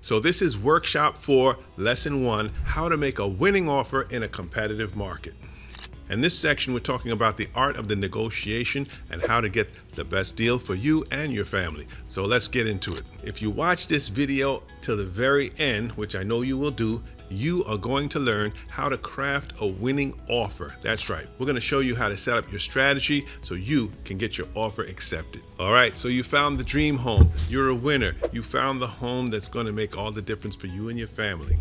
So this is workshop 4, lesson 1, how to make a winning offer in a competitive market. In this section, we're talking about the art of the negotiation and how to get the best deal for you and your family. So let's get into it. If you watch this video till the very end, which I know you will do, you are going to learn how to craft a winning offer. That's right. We're going to show you how to set up your strategy so you can get your offer accepted. All right. So you found the dream home. You're a winner. You found the home that's going to make all the difference for you and your family.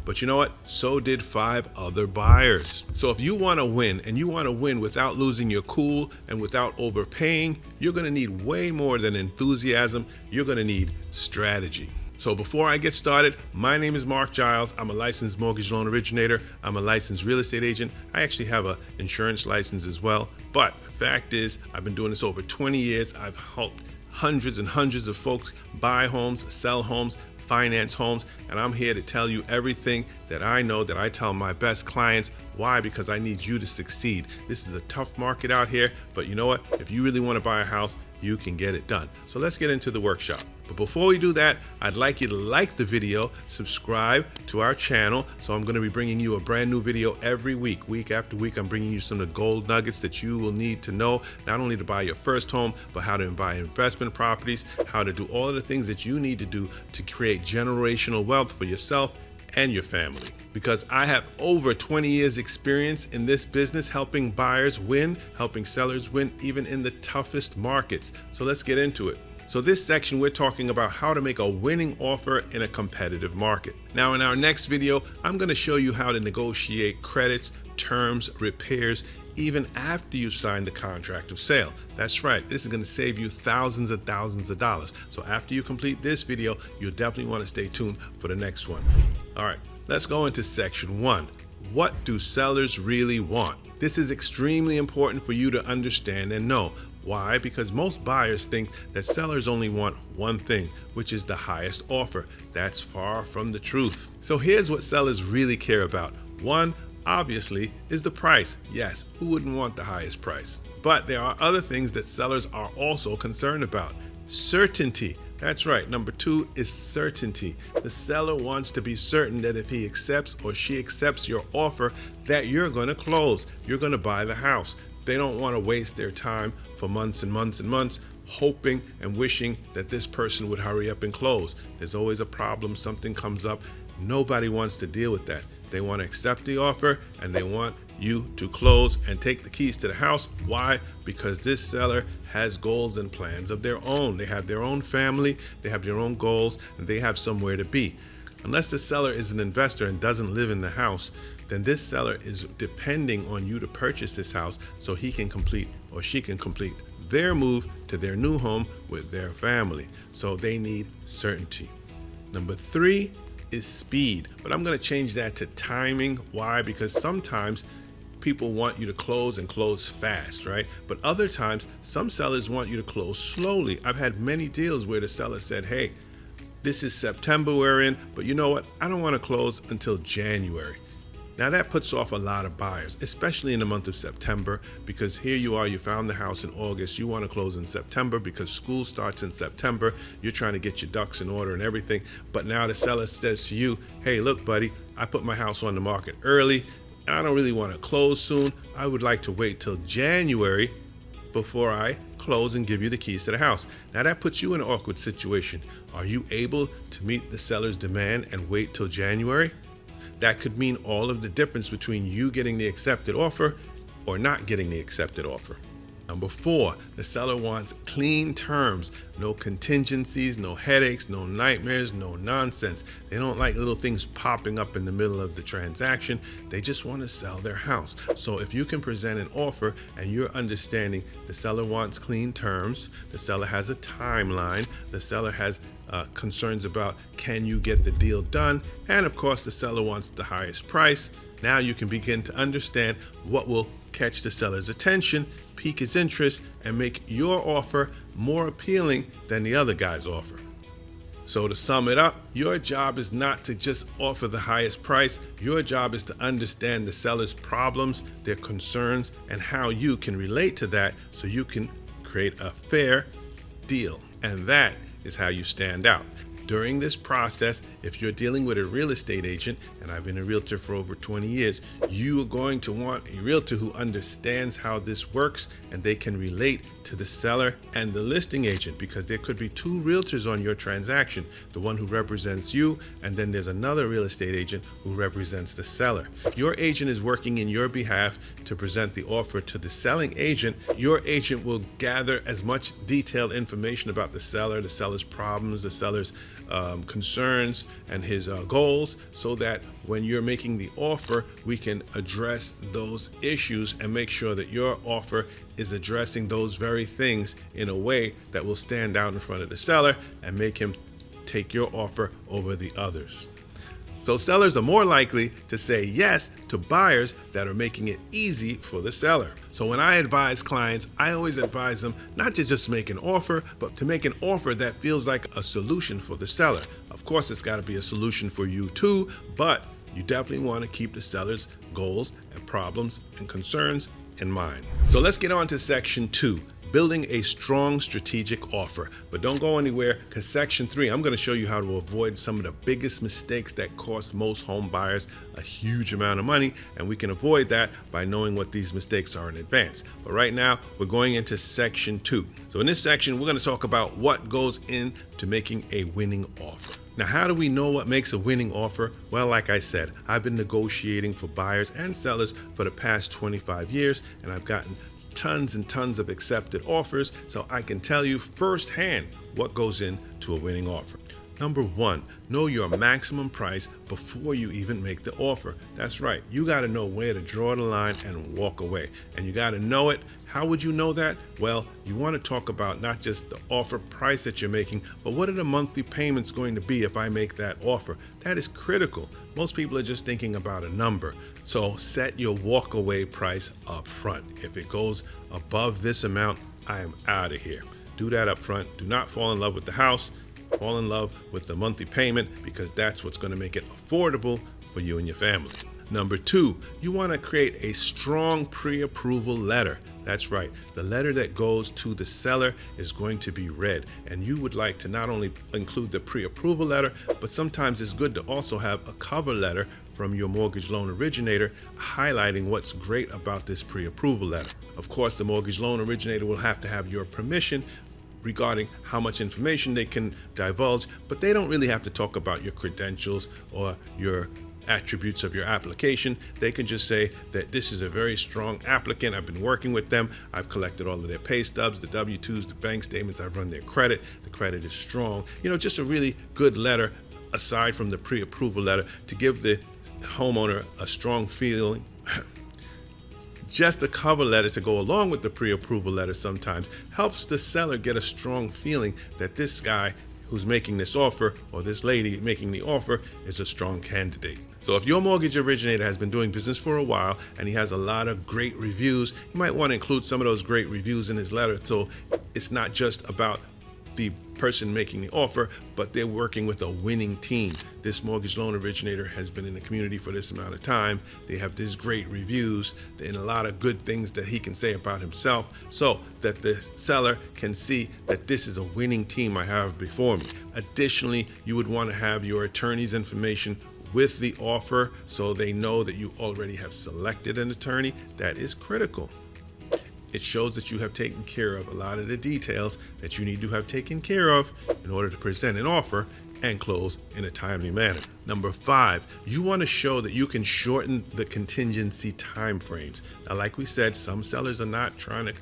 But you know what? So did 5 other buyers. So if you want to win, and you want to win without losing your cool and without overpaying, you're going to need way more than enthusiasm. You're going to need strategy. So before I get started, my name is Marc Giles. I'm a licensed mortgage loan originator. I'm a licensed real estate agent. I actually have an insurance license as well. But the fact is, I've been doing this over 20 years. I've helped hundreds and hundreds of folks buy homes, sell homes, finance homes, and I'm here to tell you everything that I know, that I tell my best clients. Why? Because I need you to succeed. This is a tough market out here, but you know what? If you really want to buy a house, you can get it done. So let's get into the workshop. But before we do that, I'd like you to like the video, subscribe to our channel. So I'm going to be bringing you a brand new video every week. Week after week, I'm bringing you some of the gold nuggets that you will need to know, not only to buy your first home, but how to buy investment properties, how to do all of the things that you need to do to create generational wealth for yourself and your family. Because I have over 20 years experience in this business, helping buyers win, helping sellers win, even in the toughest markets. So let's get into it. So this section, we're talking about how to make a winning offer in a competitive market. Now in our next video, I'm going to show you how to negotiate credits, terms, repairs, even after you sign the contract of sale. That's right, this is going to save you thousands and thousands of dollars. So after you complete this video, you'll definitely want to stay tuned for the next one. All right, let's go into section 1. What do sellers really want? This is extremely important for you to understand and know. Why? Because most buyers think that sellers only want one thing, which is the highest offer. That's far from the truth. So here's what sellers really care about. One, obviously, is the price. Yes, who wouldn't want the highest price? But there are other things that sellers are also concerned about. Certainty. That's right. Number 2 is certainty. The seller wants to be certain that if he accepts or she accepts your offer, that you're going to close. You're going to buy the house. They don't want to waste their time for months and months and months hoping and wishing that this person would hurry up and close. There's always a problem. Something comes up. Nobody wants to deal with that. They want to accept the offer and they want you to close and take the keys to the house. Why? Because this seller has goals and plans of their own. They have their own family, they have their own goals, and they have somewhere to be. Unless the seller is an investor and doesn't live in the house, then this seller is depending on you to purchase this house so he can complete or she can complete their move to their new home with their family. So they need certainty. Number 3 is speed, but I'm going to change that to timing. Why? Because sometimes people want you to close and close fast, right? But other times, some sellers want you to close slowly. I've had many deals where the seller said, hey, this is September we're in, but you know what? I don't want to close until January. Now that puts off a lot of buyers, especially in the month of September, because here you are, you found the house in August, you want to close in September because school starts in September, you're trying to get your ducks in order and everything, but now the seller says to you, hey, look, buddy, I put my house on the market early, and I don't really want to close soon. I would like to wait till January before I close and give you the keys to the house. Now that puts you in an awkward situation. Are you able to meet the seller's demand and wait till January? That could mean all of the difference between you getting the accepted offer or not getting the accepted offer. Number 4, the seller wants clean terms, no contingencies, no headaches, no nightmares, no nonsense. They don't like little things popping up in the middle of the transaction. They just want to sell their house. So if you can present an offer and you're understanding the seller wants clean terms, the seller has a timeline, the seller has concerns about can you get the deal done, and of course the seller wants the highest price, now you can begin to understand what will catch the seller's attention, pique his interest, and make your offer more appealing than the other guy's offer. So to sum it up, your job is not to just offer the highest price. Your job is to understand the seller's problems, their concerns, and how you can relate to that so you can create a fair deal. And that is how you stand out. During this process, if you're dealing with a real estate agent, and I've been a realtor for over 20 years, you are going to want a realtor who understands how this works and they can relate to the seller and the listing agent, because there could be two realtors on your transaction, the one who represents you, and then there's another real estate agent who represents the seller. If your agent is working in your behalf to present the offer to the selling agent, your agent will gather as much detailed information about the seller's problems, the seller's concerns, and his goals, so that when you're making the offer, we can address those issues and make sure that your offer is addressing those very things in a way that will stand out in front of the seller and make him take your offer over the others. So sellers are more likely to say yes to buyers that are making it easy for the seller. So when I advise clients, I always advise them not to just make an offer, but to make an offer that feels like a solution for the seller. Of course, it's got to be a solution for you too, but you definitely want to keep the seller's goals and problems and concerns in mind. So let's get on to section 2. Building a strong strategic offer. But don't go anywhere, because section 3, I'm going to show you how to avoid some of the biggest mistakes that cost most home buyers a huge amount of money, and we can avoid that by knowing what these mistakes are in advance. But right now, we're going into section 2. So in this section, we're going to talk about what goes into making a winning offer. Now, how do we know what makes a winning offer? Well, like I said, I've been negotiating for buyers and sellers for the past 25 years, and I've gotten tons and tons of accepted offers, so I can tell you firsthand what goes into a winning offer. Number 1, know your maximum price before you even make the offer. That's right, you got to know where to draw the line and walk away, and you got to know it. How would you know that? Well, you want to talk about not just the offer price that you're making, but what are the monthly payments going to be if I make that offer? That is critical. Most people are just thinking about a number. So set your walkaway price up front. If it goes above this amount, I am out of here. Do that up front. Do not fall in love with the house. Fall in love with the monthly payment, because that's what's going to make it affordable for you and your family. Number 2, you want to create a strong pre-approval letter. That's right, the letter that goes to the seller is going to be read, and you would like to not only include the pre-approval letter, but sometimes it's good to also have a cover letter from your mortgage loan originator highlighting what's great about this pre-approval letter. Of course, the mortgage loan originator will have to have your permission regarding how much information they can divulge, but they don't really have to talk about your credentials or your attributes of your application. They can just say that this is a very strong applicant. I've been working with them. I've collected all of their pay stubs, the W-2s, the bank statements. I've run their credit. The credit is strong. Just a really good letter aside from the pre-approval letter to give the homeowner a strong feeling. Just a cover letter to go along with the pre-approval letter sometimes helps the seller get a strong feeling that this guy who's making this offer, or this lady making the offer, is a strong candidate. So if your mortgage originator has been doing business for a while and he has a lot of great reviews, you might want to include some of those great reviews in his letter, so it's not just about the person making the offer, but they're working with a winning team. This mortgage loan originator has been in the community for this amount of time. They have these great reviews and a lot of good things that he can say about himself, so that the seller can see that this is a winning team I have before me. Additionally, you would want to have your attorney's information with the offer so they know that you already have selected an attorney. That is critical. It shows that you have taken care of a lot of the details that you need to have taken care of in order to present an offer and close in a timely manner. Number 5, you want to show that you can shorten the contingency timeframes. Now, like we said, some sellers are not trying to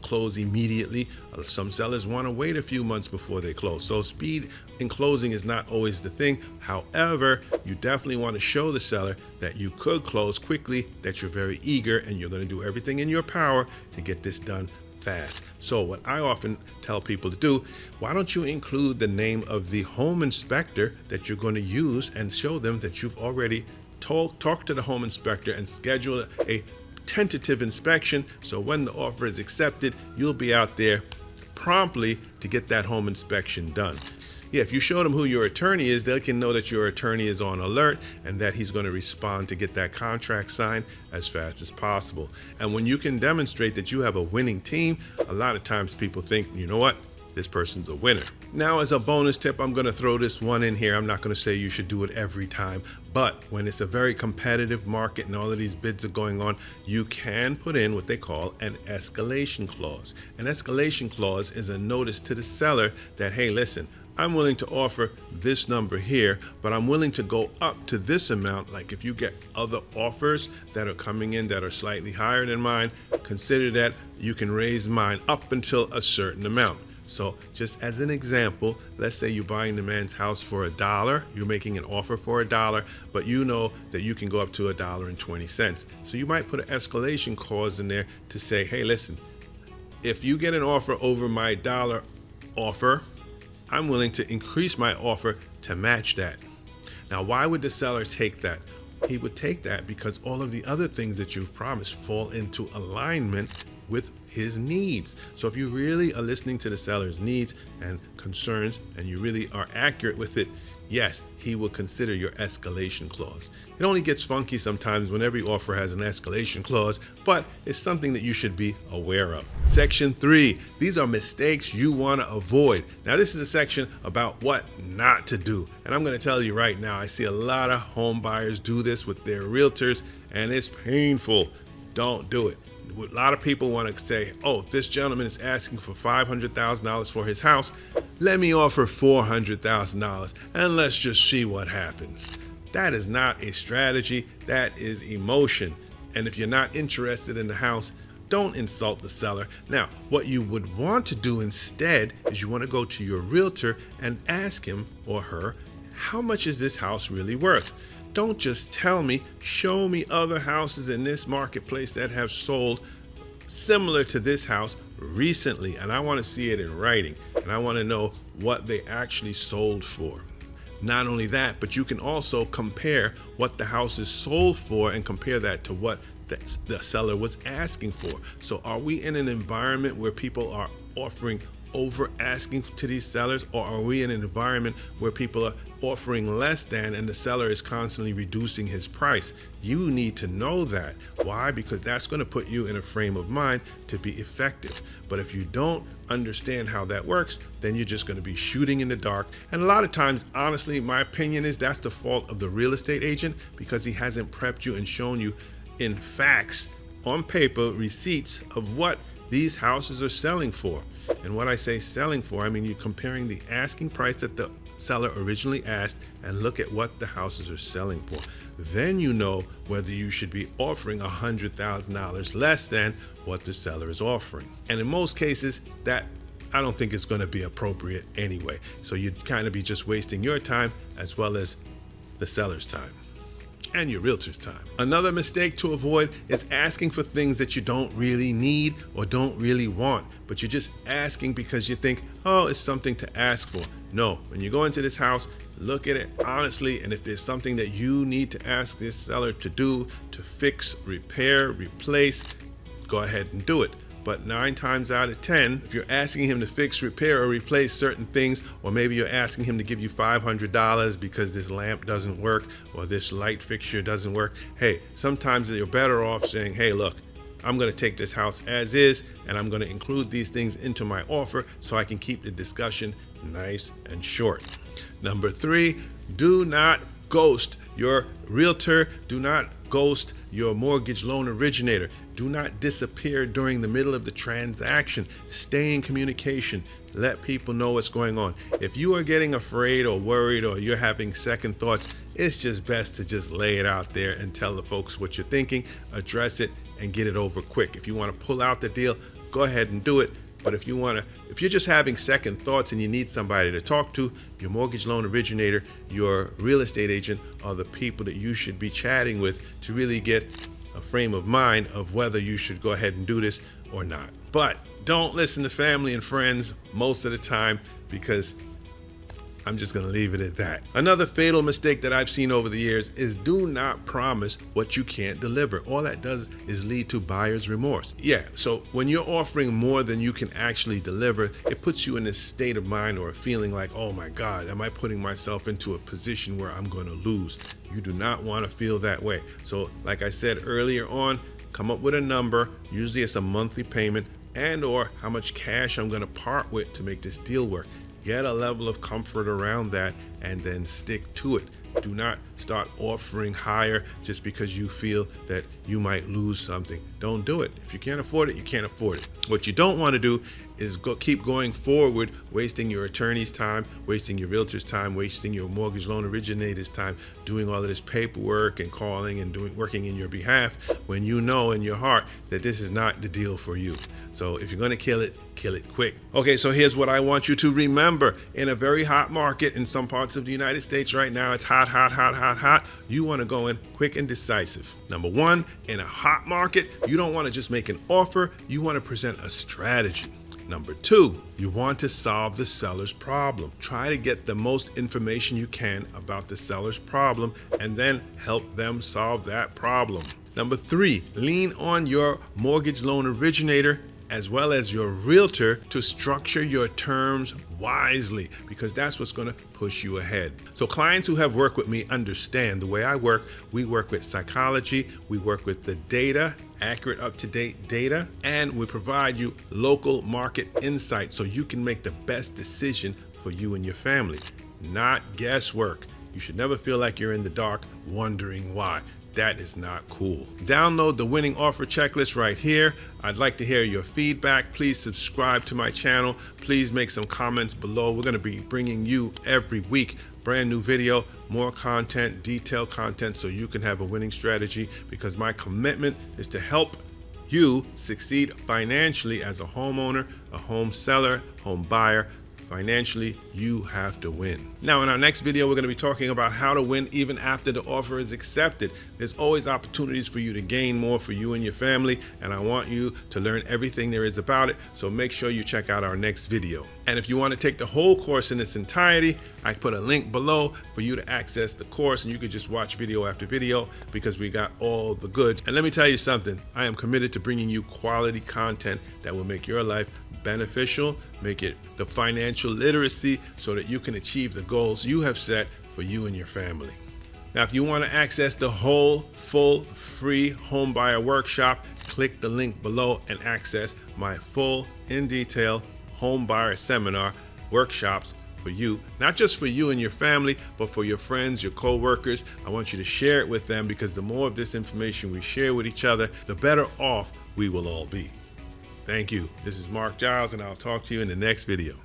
close immediately. Some sellers want to wait a few months before they close. So speed in closing is not always the thing. However, you definitely want to show the seller that you could close quickly, that you're very eager, and you're going to do everything in your power to get this done fast. So what I often tell people to do, why don't you include the name of the home inspector that you're going to use and show them that you've already talked to the home inspector and scheduled a tentative inspection, so when the offer is accepted, you'll be out there promptly to get that home inspection done. Yeah, if you show them who your attorney is, they can know that your attorney is on alert and that he's going to respond to get that contract signed as fast as possible. And when you can demonstrate that you have a winning team, a lot of times people think, you know what, this person's a winner. Now, as a bonus tip, I'm going to throw this one in here. I'm not going to say you should do it every time, but when it's a very competitive market and all of these bids are going on, you can put in what they call an escalation clause. An escalation clause is a notice to the seller that, hey, listen, I'm willing to offer this number here, but I'm willing to go up to this amount. Like if you get other offers that are coming in that are slightly higher than mine, consider that you can raise mine up until a certain amount. So just as an example, let's say you're buying the man's house for $1. You're making an offer for $1, but you know that you can go up to $1.20. So you might put an escalation clause in there to say, hey, listen, if you get an offer over my $1 offer, I'm willing to increase my offer to match that. Now, why would the seller take that? He would take that because all of the other things that you've promised fall into alignment with his needs. So if you really are listening to the seller's needs and concerns and you really are accurate with it, yes, he will consider your escalation clause. It only gets funky sometimes when every offer has an escalation clause, but it's something that you should be aware of. Section 3, these are mistakes you want to avoid. Now, this is a section about what not to do. And I'm going to tell you right now, I see a lot of home buyers do this with their realtors, and it's painful. Don't do it. A lot of people want to say, oh, this gentleman is asking for $500,000 for his house. Let me offer $400,000 and let's just see what happens. That is not a strategy. That is emotion. And if you're not interested in the house, don't insult the seller. Now, what you would want to do instead is you want to go to your realtor and ask him or her, how much is this house really worth? Don't just tell me, show me other houses in this marketplace that have sold similar to this house recently. And I want to see it in writing. And I want to know what they actually sold for. Not only that, but you can also compare what the house is sold for and compare that to what the seller was asking for. So are we in an environment where people are offering over asking to these sellers, or are we in an environment where people are offering less than and the seller is constantly reducing his price? You need to know that. Why? Because that's going to put you in a frame of mind to be effective. But if you don't understand how that works, then you're just going to be shooting in the dark. And a lot of times, honestly, my opinion is that's the fault of the real estate agent, because he hasn't prepped you and shown you in facts, on paper, receipts of what these houses are selling for. And when I say selling for, I mean you're comparing the asking price that the seller originally asked and look at what the houses are selling for. Then you know whether you should be offering $100,000 less than what the seller is offering. And in most cases, that I don't think it's going to be appropriate anyway. So you'd kind of be just wasting your time as well as the seller's time and your realtor's time. Another mistake to avoid is asking for things that you don't really need or don't really want, but you're just asking because you think, oh, it's something to ask for. No, when you go into this house, look at it honestly, and if there's something that you need to ask this seller to do, to fix, repair, replace, go ahead and do it. But 9 times out of 10, if you're asking him to fix, repair, or replace certain things, or maybe you're asking him to give you $500 because this lamp doesn't work or this light fixture doesn't work, hey, sometimes you're better off saying, hey, look, I'm going to take this house as is, and I'm going to include these things into my offer so I can keep the discussion nice and short. Number 3, do not ghost your realtor. Do not ghost your mortgage loan originator. Do not disappear during the middle of the transaction. Stay in communication. Let people know what's going on. If you are getting afraid or worried or you're having second thoughts, it's just best to just lay it out there and tell the folks what you're thinking, address it, and get it over quick. If you want to pull out the deal, go ahead and do it. But if you're just having second thoughts and you need somebody to talk to, your mortgage loan originator, your real estate agent are the people that you should be chatting with to really get a frame of mind of whether you should go ahead and do this or not. But don't listen to family and friends most of the time, because I'm just going to leave it at that. Another fatal mistake that I've seen over the years is do not promise what you can't deliver. All that does is lead to buyer's remorse. Yeah, so when you're offering more than you can actually deliver, it puts you in this state of mind or a feeling like, oh my God, am I putting myself into a position where I'm going to lose? You do not want to feel that way. So like I said earlier on, come up with a number. Usually it's a monthly payment and or how much cash I'm going to part with to make this deal work. Get a level of comfort around that and then stick to it. Do not start offering higher just because you feel that you might lose something. Don't do it. If you can't afford it, you can't afford it. What you don't want to do is keep going forward, wasting your attorney's time, wasting your realtor's time, wasting your mortgage loan originator's time, doing all of this paperwork and calling and working in your behalf when you know in your heart that this is not the deal for you. So if you're going to kill it quick. Okay, so here's what I want you to remember. In a very hot market in some parts of the United States right now, it's hot. You want to go in quick and decisive. Number one, in a hot market, you don't want to just make an offer. You want to present a strategy. Number two, you want to solve the seller's problem. Try to get the most information you can about the seller's problem and then help them solve that problem. Number three, lean on your mortgage loan originator as well as your realtor to structure your terms wisely, because that's what's going to push you ahead. So clients who have worked with me understand the way I work. We work with psychology, we work with the data, accurate, up-to-date data, and we provide you local market insight so you can make the best decision for you and your family, not guesswork. You should never feel like you're in the dark wondering why. That is not cool. Download the winning offer checklist right here. I'd like to hear your feedback. Please subscribe to my channel. Please make some comments below. We're going to be bringing you every week brand new video, more content, detailed content, so you can have a winning strategy, because my commitment is to help you succeed financially as a homeowner, a home seller, home buyer. Financially, you have to win. Now, in our next video, we're going to be talking about how to win even after the offer is accepted. There's always opportunities for you to gain more for you and your family, and I want you to learn everything there is about it, so make sure you check out our next video. And if you want to take the whole course in its entirety, I put a link below for you to access the course, and you could just watch video after video because we got all the goods. And let me tell you something, I am committed to bringing you quality content that will make your life beneficial, make it the financial literacy so that you can achieve the goals you have set for you and your family. Now, if you want to access the whole, full, free home buyer workshop, click the link below and access my full, in detail home buyer seminar workshops for you, not just for you and your family, but for your friends, your co-workers. I want you to share it with them, because the more of this information we share with each other, the better off we will all be. Thank you. This is Marc Giles, and I'll talk to you in the next video.